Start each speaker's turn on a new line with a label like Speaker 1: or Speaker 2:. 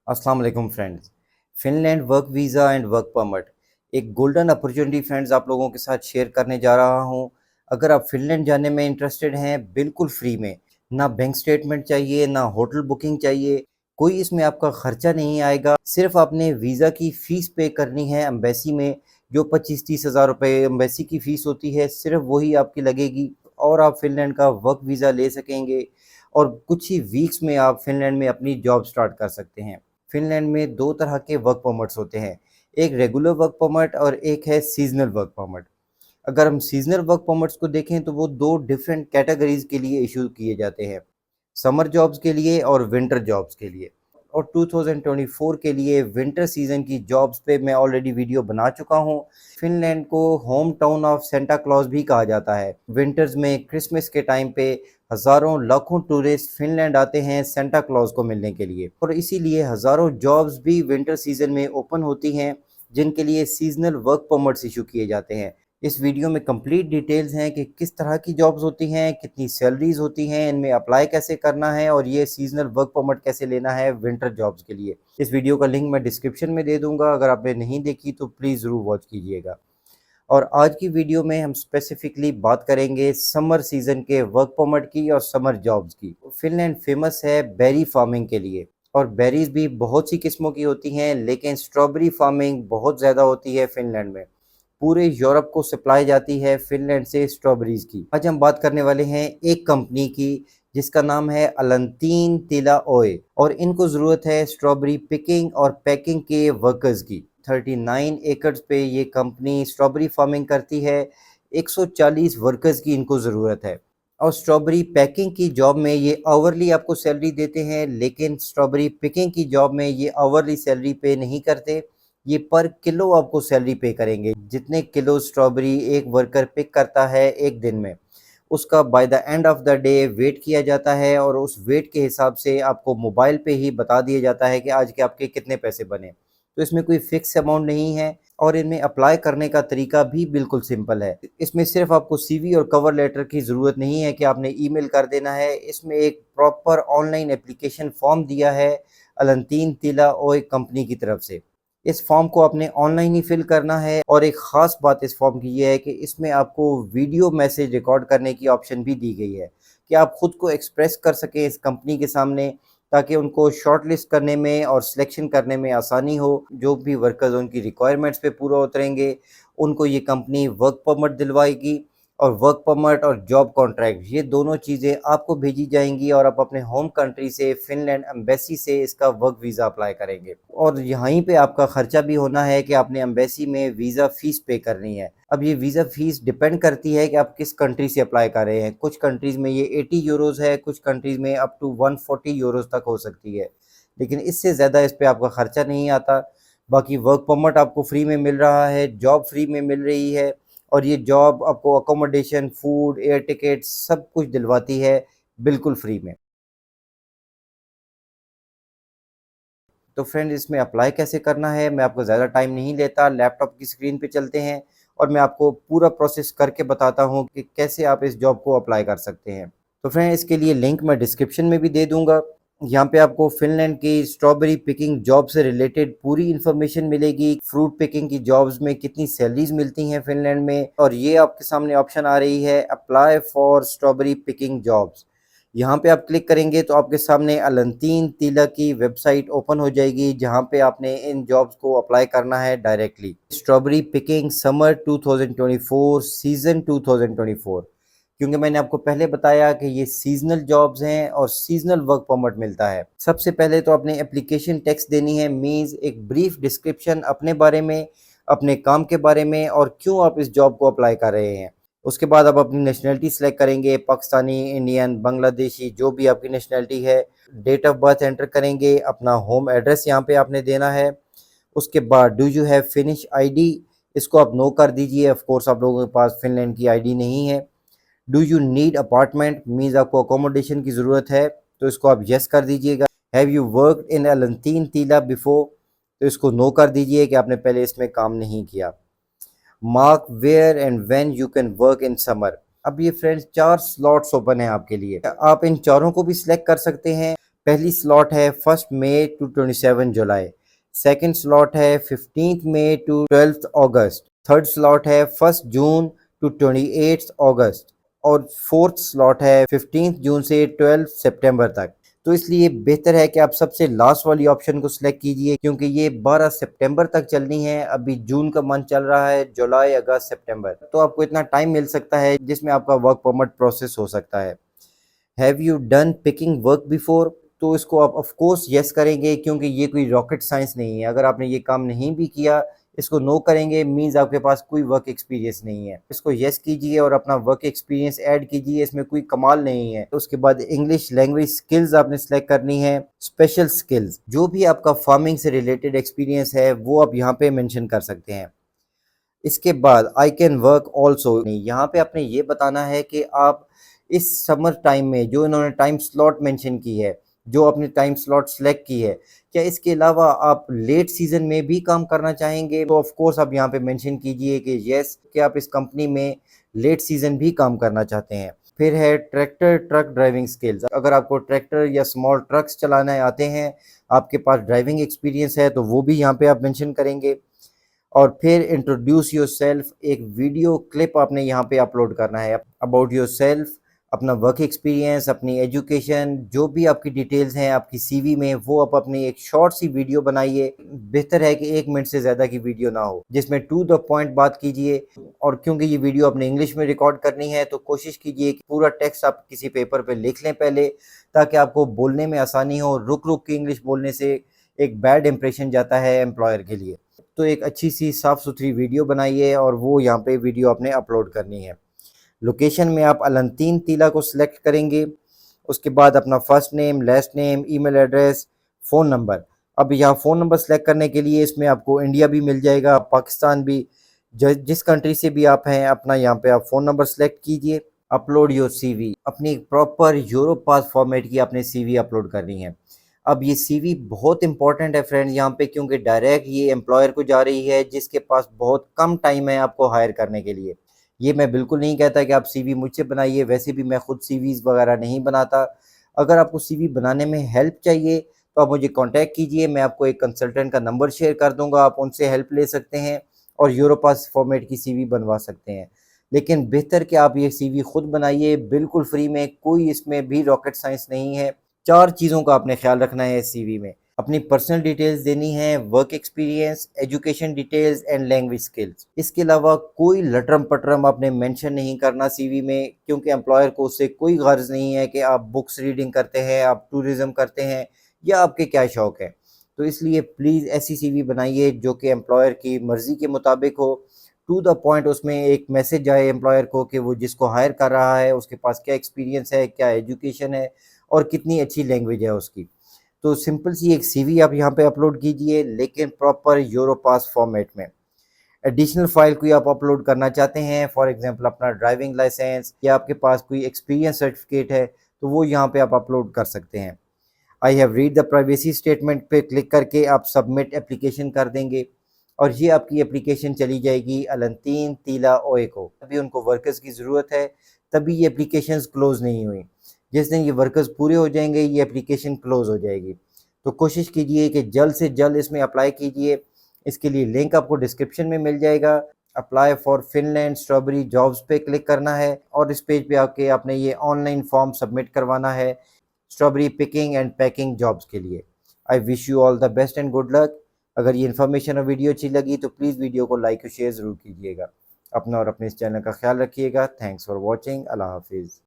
Speaker 1: अस्सलाम वालेकुम friends. Finland work visa and work permit एक गोल्डन अपॉर्चुनिटी फ्रेंड्स आप लोगों के साथ शेयर करने जा रहा हूं। अगर आप फ़िनलैंड जाने में इंटरेस्टेड हैं बिल्कुल फ्री में, ना बैंक स्टेटमेंट चाहिए ना होटल बुकिंग चाहिए, कोई इसमें आपका ख़र्चा नहीं आएगा। सिर्फ आपने वीज़ा की फ़ीस पे करनी है एम्बेसी में, जो 25-30 हज़ार रुपये एम्बेसी की फ़ीस होती है, सिर्फ वही आपकी लगेगी और आप फ़िनलैंड का वर्क वीज़ा ले सकेंगे और कुछ ही वीक्स में आप फ़िनलैंड में अपनी जॉब स्टार्ट कर सकते हैं। फ़िनलैंड में 2 तरह के वर्क परमिट्स होते हैं, एक रेगुलर वर्क परमिट और एक है सीज़नल वर्क परमिट। अगर हम सीज़नल वर्क परमिट्स को देखें तो वो 2 डिफरेंट कैटेगरीज़ के लिए इश्यू किए जाते हैं, समर जॉब्स के लिए और विंटर जॉब्स के लिए। और 2024 के लिए विंटर सीज़न की जॉब्स पे मैं ऑलरेडी वीडियो बना चुका हूँ। फ़िनलैंड को home town of Santa Claus भी कहा जाता है। विंटर्स में क्रिसमस के टाइम पे हज़ारों लाखों टूरिस्ट फ़िनलैंड आते हैं सेंटा क्लॉज को मिलने के लिए और इसीलिए हज़ारों जॉब्स भी विंटर सीज़न में ओपन होती हैं, जिनके लिए सीज़नल वर्क परमिट्स इशू किए जाते हैं। इस वीडियो में कंप्लीट डिटेल्स हैं कि किस तरह की जॉब्स होती हैं, कितनी सैलरीज होती हैं, इनमें अप्लाई कैसे करना है और ये सीजनल वर्क परमिट कैसे लेना है विंटर जॉब्स के लिए। इस वीडियो का लिंक मैं डिस्क्रिप्शन में दे दूंगा, अगर आपने नहीं देखी तो प्लीज़ ज़रूर वॉच कीजिएगा। और आज की वीडियो में हम स्पेसिफिकली बात करेंगे समर सीजन के वर्क परमिट की और समर जॉब्स की। फिनलैंड फेमस है बेरी फार्मिंग के लिए और बेरीज भी बहुत सी किस्मों की होती हैं, लेकिन स्ट्रॉबेरी फार्मिंग बहुत ज़्यादा होती है फिनलैंड में। पूरे यूरोप को सप्लाई जाती है फिनलैंड से स्ट्रॉबेरीज की। आज हम बात करने वाले हैं एक कंपनी की जिसका नाम है अलेंतीन तिलाओय और इनको ज़रूरत है स्ट्रॉबेरी पिकिंग और पैकिंग के वर्कर्स की। 39 एकड़ पे ये कंपनी स्ट्रॉबेरी फार्मिंग करती है। 140 वर्कर्स की इनको ज़रूरत है और स्ट्रॉबेरी पैकिंग की जॉब में ये आवरली आपको सैलरी देते हैं, लेकिन स्ट्रॉबेरी पिकिंग की जॉब में ये आवरली सैलरी पे नहीं करते, ये पर किलो आपको सैलरी पे करेंगे। जितने किलो स्ट्रॉबेरी एक वर्कर पिक करता है एक दिन में, उसका by the end of the day weight किया जाता है और उस वेट के हिसाब से आपको मोबाइल पे ही बता दिया जाता है कि आज के आपके कितने पैसे बने। तो इसमें कोई फिक्स अमाउंट नहीं है और इनमें अप्लाई करने का तरीका भी बिल्कुल सिंपल है। इसमें सिर्फ आपको सीवी और कवर लेटर की ज़रूरत नहीं है कि आपने ईमेल कर देना है। इसमें एक प्रॉपर ऑनलाइन एप्लीकेशन फॉर्म दिया है अलेंतीन तिलाओय कंपनी की तरफ से। इस फॉर्म को आपने ऑनलाइन ही फिल करना है और एक ख़ास बात इस फॉर्म की ये है कि इसमें आपको वीडियो मैसेज रिकॉर्ड करने की ऑप्शन भी दी गई है कि आप ख़ुद को एक्सप्रेस कर सकें इस कंपनी के सामने, ताकि उनको शॉर्टलिस्ट करने में और सिलेक्शन करने में आसानी हो। जो भी वर्कर्स उनकी रिक्वायरमेंट्स पे पूरा उतरेंगे, उनको ये कंपनी वर्क परमिट दिलवाएगी और वर्क परमिट और जॉब कॉन्ट्रैक्ट ये दोनों चीज़ें आपको भेजी जाएंगी और आप अपने होम कंट्री से फिनलैंड एम्बेसी से इसका वर्क वीज़ा अप्लाई करेंगे और यहीं पे आपका ख़र्चा भी होना है कि आपने एम्बेसी में वीज़ा फ़ीस पे करनी है। अब ये वीज़ा फ़ीस डिपेंड करती है कि आप किस कंट्री से अप्लाई कर रहे हैं। कुछ कंट्रीज़ में ये 80 यूरोज़ है, कुछ कंट्रीज़ में अप टू 140 यूरोज़ तक हो सकती है, लेकिन इससे ज़्यादा इस पे आपका ख़र्चा नहीं आता। बाकी वर्क परमिट आपको फ्री में मिल रहा है, जॉब फ्री में मिल रही है और ये जॉब आपको अकोमोडेशन, फूड, एयर टिकट सब कुछ दिलवाती है बिल्कुल फ्री में। तो फ्रेंड इसमें अप्लाई कैसे करना है, मैं आपको ज़्यादा टाइम नहीं लेता, लैपटॉप की स्क्रीन पे चलते हैं और मैं आपको पूरा प्रोसेस करके बताता हूँ कि कैसे आप इस जॉब को अप्लाई कर सकते हैं। तो फ्रेंड इसके लिए लिंक मैं डिस्क्रिप्शन में भी दे दूँगा। यहाँ पे आपको फिनलैंड की स्ट्रॉबेरी पिकिंग जॉब से रिलेटेड पूरी इन्फॉर्मेशन मिलेगी। फ्रूट पिकिंग की जॉब्स में कितनी सैलरीज मिलती हैं फिनलैंड में और ये आपके सामने ऑप्शन आ रही है apply for strawberry picking jobs. यहाँ पे आप क्लिक करेंगे तो आपके सामने अलेंतीन तिला की वेबसाइट ओपन हो जाएगी, जहाँ पे आपने इन जॉब्स को अप्लाई करना है directly. Strawberry picking summer 2024 season 2024, क्योंकि मैंने आपको पहले बताया कि ये सीजनल जॉब्स हैं और सीजनल वर्क परमिट मिलता है। सबसे पहले तो आपने एप्लीकेशन टेक्स्ट देनी है, मीन्स एक ब्रीफ डिस्क्रिप्शन अपने बारे में, अपने काम के बारे में और क्यों आप इस जॉब को अप्लाई कर रहे हैं। उसके बाद आप अपनी नेशनलिटी सेलेक्ट करेंगे, पाकिस्तानी, इंडियन, बांग्लादेशी, जो भी आपकी नेशनलिटी है। डेट ऑफ बर्थ एंटर करेंगे, अपना होम एड्रेस यहाँ पे आपने देना है। उसके बाद do you have finish ID, इसको आप नो कर दीजिए। ऑफ कोर्स आप लोगों के पास फिनलैंड की आईडी नहीं है। Do you need apartment, means आपको अकोमोडेशन की ज़रूरत है, तो इसको आप येस कर दीजिएगा। हैव यू वर्कड इन अलेंतीन तिला बिफोर, तो इसको नो कर दीजिए कि आपने पहले इसमें काम नहीं किया। Mark where and when you can work in summer. अब ये फ्रेंड्स 4 स्लॉट्स ओपन है आपके लिए, आप इन चारों को भी सिलेक्ट कर सकते हैं। पहली स्लॉट है 1 मई टू 27 जुलाई, सेकंड स्लॉट है 15 मई टू 12 अगस्त, थर्ड स्लॉट है 1 जून टू 28 अगस्त और फोर्थ स्लॉट है 15 जून से 12 सितंबर तक। तो इसलिए बेहतर है कि आप सबसे लास्ट वाली ऑप्शन को सिलेक्ट कीजिए, क्योंकि ये 12 सितंबर तक चलनी है। अभी जून का मंथ चल रहा है, जुलाई, अगस्त, सितंबर, तो आपको इतना टाइम मिल सकता है जिसमें आपका वर्क परमिट प्रोसेस हो सकता है। Have you done picking work before? तो इसको आप ऑफ कोर्स यस करेंगे, क्योंकि ये कोई रॉकेट साइंस नहीं है। अगर आपने ये काम नहीं भी किया, इसको नो करेंगे मींस आपके पास कोई वर्क एक्सपीरियंस नहीं है। इसको यस कीजिए और अपना वर्क एक्सपीरियंस ऐड कीजिए, इसमें कोई कमाल नहीं है। उसके बाद इंग्लिश लैंग्वेज स्किल्स आपने सेलेक्ट करनी है, स्पेशल स्किल्स, जो भी आपका फार्मिंग से रिलेटेड एक्सपीरियंस है वो आप यहाँ पे मेंशन कर सकते हैं। इसके बाद आई कैन वर्क ऑल्सो, यहाँ पे आपने ये बताना है कि आप इस समर टाइम में जो इन्होंने टाइम स्लॉट मेंशन की है, जो आपने टाइम स्लॉट सेलेक्ट की है, क्या इसके अलावा आप लेट सीजन में भी काम करना चाहेंगे? तो ऑफ कोर्स आप यहाँ पे मेंशन कीजिए कि यस, कि आप इस कंपनी में लेट सीजन भी काम करना चाहते हैं। फिर है ट्रैक्टर ट्रक ड्राइविंग स्किल्स, अगर आपको ट्रैक्टर या स्मॉल ट्रक्स चलाने आते हैं, आपके पास ड्राइविंग एक्सपीरियंस है, तो वो भी यहाँ पे आप मेंशन करेंगे। और फिर इंट्रोड्यूस योरसेल्फ, एक वीडियो क्लिप आपने यहाँ पे अपलोड करना है अबाउट योरसेल्फ, अपना वर्क एक्सपीरियंस, अपनी एजुकेशन, जो भी आपकी डिटेल्स हैं आपकी सीवी में, वो आप अपनी एक शॉर्ट सी वीडियो बनाइए। बेहतर है कि 1 मिनट से ज़्यादा की वीडियो ना हो, जिसमें टू द पॉइंट बात कीजिए। और क्योंकि ये वीडियो अपने इंग्लिश में रिकॉर्ड करनी है, तो कोशिश कीजिए कि पूरा टेक्स्ट आप किसी पेपर पे लिख लें पहले, ताकि आपको बोलने में आसानी हो। रुक रुक के इंग्लिश बोलने से एक बैड इंप्रेशन जाता है एम्प्लॉयर के लिए। तो एक अच्छी सी साफ़ सुथरी वीडियो बनाइए और वो यहाँ पे वीडियो आपने अपलोड करनी है। लोकेशन में आप अलांतीन टीला को सिलेक्ट करेंगे। उसके बाद अपना first name, last name, email address, phone number. अब यहाँ फ़ोन नंबर सेलेक्ट करने के लिए इसमें आपको इंडिया भी मिल जाएगा, पाकिस्तान भी, जिस कंट्री से भी आप हैं, अपना यहाँ पे आप फ़ोन नंबर सेलेक्ट कीजिए। अपलोड योर सीवी, अपनी प्रॉपर यूरोपास फॉर्मेट की आपने सीवी अपलोड करनी है। अब ये सीवी बहुत इंपॉर्टेंट है फ्रेंड्स यहाँ पे, क्योंकि डायरेक्ट ये एम्प्लॉयर को जा रही है जिसके पास बहुत कम टाइम है आपको हायर करने के लिए। ये मैं बिल्कुल नहीं कहता कि आप सीवी मुझसे बनाइए, वैसे भी मैं खुद सीवीज़ वगैरह नहीं बनाता। अगर आपको सीवी बनाने में हेल्प चाहिए तो आप मुझे कांटेक्ट कीजिए, मैं आपको एक कंसल्टेंट का नंबर शेयर कर दूंगा, आप उनसे हेल्प ले सकते हैं और यूरोपास फॉर्मेट की सीवी बनवा सकते हैं। लेकिन बेहतर कि आप ये सीवी खुद बनाइए, बिल्कुल फ्री में, कोई इसमें भी रॉकेट साइंस नहीं है। 4 चीज़ों का आपने ख्याल रखना है इस सीवी में। अपनी पर्सनल डिटेल्स देनी है, work experience, education details and language skills. इसके अलावा कोई लटरम पटरम आपने मेंशन नहीं करना सीवी में, क्योंकि एम्प्लॉयर को उससे कोई गर्ज नहीं है कि आप बुक्स रीडिंग करते हैं, आप टूरिज्म करते हैं या आपके क्या शौक है। तो इसलिए प्लीज़ ऐसी सीवी बनाइए जो कि एम्प्लॉयर की मर्ज़ी के मुताबिक हो, टू द पॉइंट, उसमें एक मैसेज आए एम्प्लॉयर को कि वो जिसको हायर कर रहा है उसके पास क्या एक्सपीरियंस है, क्या एजुकेशन है और कितनी अच्छी लैंग्वेज है उसकी। तो सिंपल सी एक सीवी आप यहाँ पे अपलोड कीजिए, लेकिन प्रॉपर यूरोपास फॉर्मेट में। एडिशनल फाइल कोई आप अपलोड करना चाहते हैं, फॉर एग्जांपल अपना ड्राइविंग लाइसेंस या आपके पास कोई एक्सपीरियंस सर्टिफिकेट है, तो वो यहाँ पे आप अपलोड कर सकते हैं। I have read the privacy statement पे क्लिक करके आप सबमिट एप्लीकेशन कर देंगे और ये आपकी एप्लीकेशन चली जाएगी अलांतीन टीला ओए को। अभी उनको वर्कर्स की ज़रूरत है, तभी ये एप्लीकेशंस क्लोज़ नहीं हुई। जिस दिन ये वर्कर्स पूरे हो जाएंगे ये एप्लीकेशन क्लोज़ हो जाएगी। तो कोशिश कीजिए कि जल्द से जल्द इसमें अप्लाई कीजिए। इसके लिए लिंक आपको डिस्क्रिप्शन में मिल जाएगा। Apply for Finland strawberry jobs पे क्लिक करना है और इस पेज पे आके आपने ये ऑनलाइन फॉर्म सबमिट करवाना है strawberry picking and packing jobs के लिए। I wish you all the best and good luck. अगर ये इन्फॉर्मेशन और वीडियो अच्छी लगी तो प्लीज़ वीडियो को लाइक और शेयर ज़रूर कीजिएगा। अपना और अपने इस चैनल का ख्याल रखिएगा। Thanks for watching. अल्लाह हाफिज़।